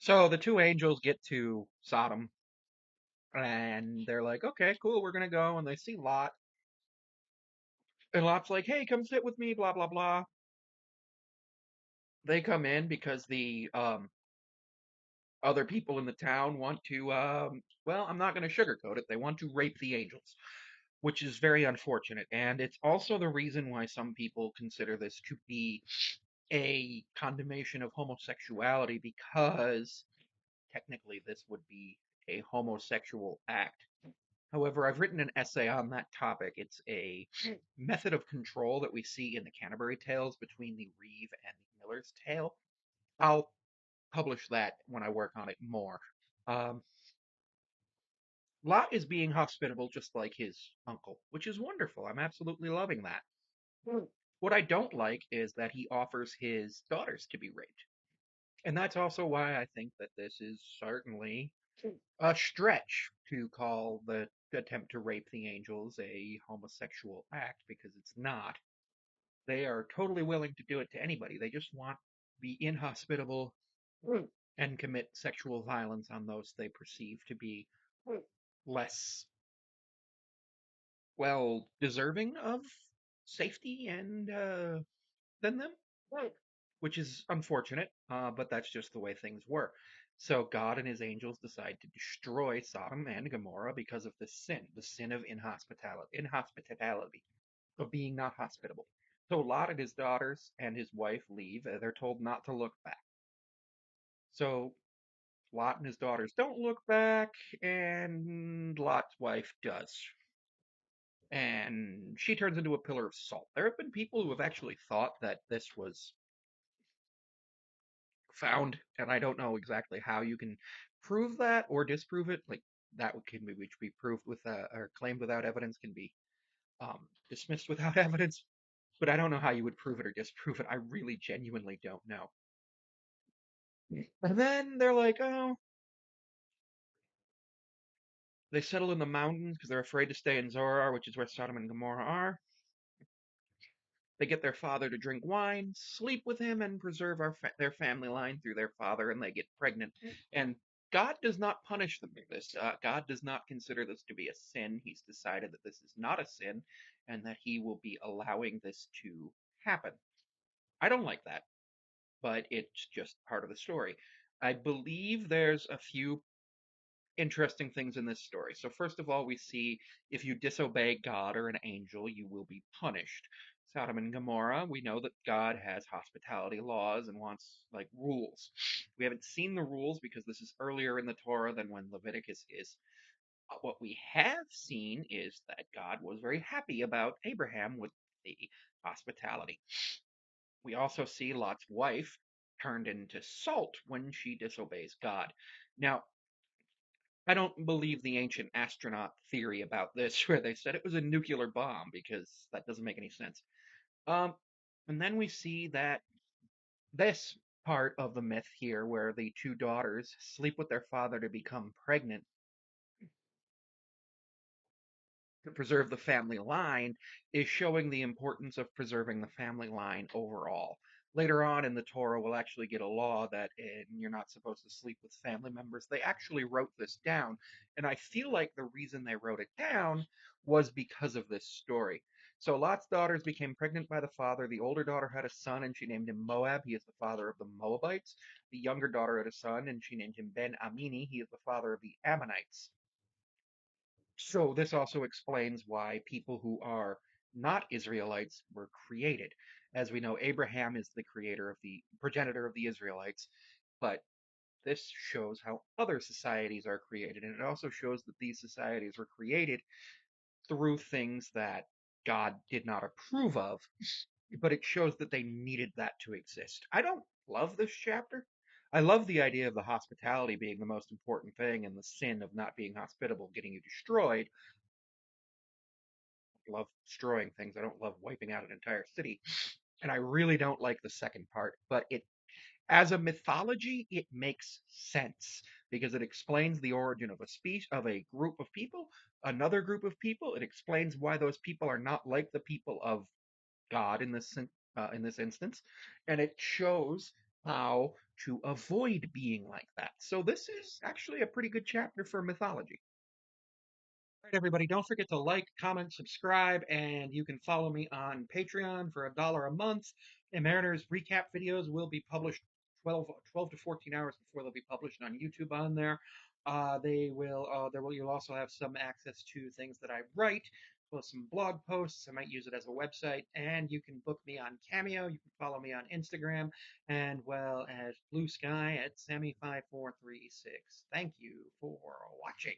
So the two angels get to Sodom and they're like, okay, cool, we're gonna go. And they see Lot. And Lot's like, hey, come sit with me, blah, blah, blah. They come in because the other people in the town want to, well, I'm not going to sugarcoat it. They want to rape the angels, which is very unfortunate. And it's also the reason why some people consider this to be a condemnation of homosexuality because technically this would be a homosexual act. However, I've written an essay on that topic. It's a method of control that we see in the Canterbury Tales between the Reeve and the Miller's Tale. I'll publish that when I work on it more. Um, Lot is being hospitable just like his uncle, which is wonderful. I'm absolutely loving that. What I don't like is that he offers his daughters to be raped. And that's also why I think that this is certainly a stretch to call the attempt to rape the angels a homosexual act because it's not. They are totally willing to do it to anybody. They just want to be inhospitable and commit sexual violence on those they perceive to be less, well, deserving of safety and than them, which is unfortunate, but that's just the way things were. So God and his angels decide to destroy Sodom and Gomorrah because of this sin, the sin of inhospitality, of being not hospitable. So Lot and his daughters and his wife leave. They're told not to look back. So Lot and his daughters don't look back, and Lot's wife does. And she turns into a pillar of salt. There have been people who have actually thought that this was found, and I don't know exactly how you can prove that or disprove it. Like that can be which be proved with or claimed without evidence can be dismissed without evidence. But I don't know how you would prove it or disprove it. I really genuinely don't know. And then they're like, oh, they settle in the mountains because they're afraid to stay in Zorar, which is where Sodom and Gomorrah are. They get their father to drink wine, sleep with him, and preserve their family line through their father, and they get pregnant. And God does not punish them for this. God does not consider this to be a sin. He's decided that this is not a sin, and that He will be allowing this to happen. I don't like that, but it's just part of the story. I believe there's a few interesting things in this story. So first of all, we see if you disobey God or an angel, you will be punished. Sodom and Gomorrah, we know that God has hospitality laws and wants like rules. We haven't seen the rules because this is earlier in the Torah than when Leviticus is. What we have seen is that God was very happy about Abraham with the hospitality. We also see Lot's wife turned into salt when she disobeys God. Now, I don't believe the ancient astronaut theory about this, where they said it was a nuclear bomb, because that doesn't make any sense. Um, and then we see that this part of the myth here, where the two daughters sleep with their father to become pregnant, to preserve the family line is showing the importance of preserving the family line overall. Later on in the Torah, we'll actually get a law that you're not supposed to sleep with family members. They actually wrote this down, and I feel like the reason they wrote it down was because of this story. So Lot's daughters became pregnant by the father. The older daughter had a son, and she named him Moab. He is the father of the Moabites. The younger daughter had a son, and she named him Ben Amini. He is the father of the Ammonites. So this also explains why people who are not Israelites were created. As we know, Abraham is the creator of the progenitor of the Israelites, but this shows how other societies are created, and it also shows that these societies were created through things that God did not approve of, but it shows that they needed that to exist. I don't love this chapter. I love the idea of the hospitality being the most important thing and the sin of not being hospitable getting you destroyed. Love destroying things. I don't love wiping out an entire city. And I really don't like the second part, but it as a mythology, it makes sense because it explains the origin of a species of a group of people, another group of people. It explains why those people are not like the people of God in this instance, and it shows how to avoid being like that. So this is actually a pretty good chapter for mythology. All right, everybody, don't forget to like, comment, subscribe, and you can follow me on Patreon for $1 a month. And Mariners recap videos will be published 12 to 14 hours before they'll be published on YouTube on there. You'll also have some access to things that I write, plus some blog posts. I might use it as a website, and you can book me on Cameo. You can follow me on Instagram, and well as Blue Sky at Sammy5436. Thank you for watching.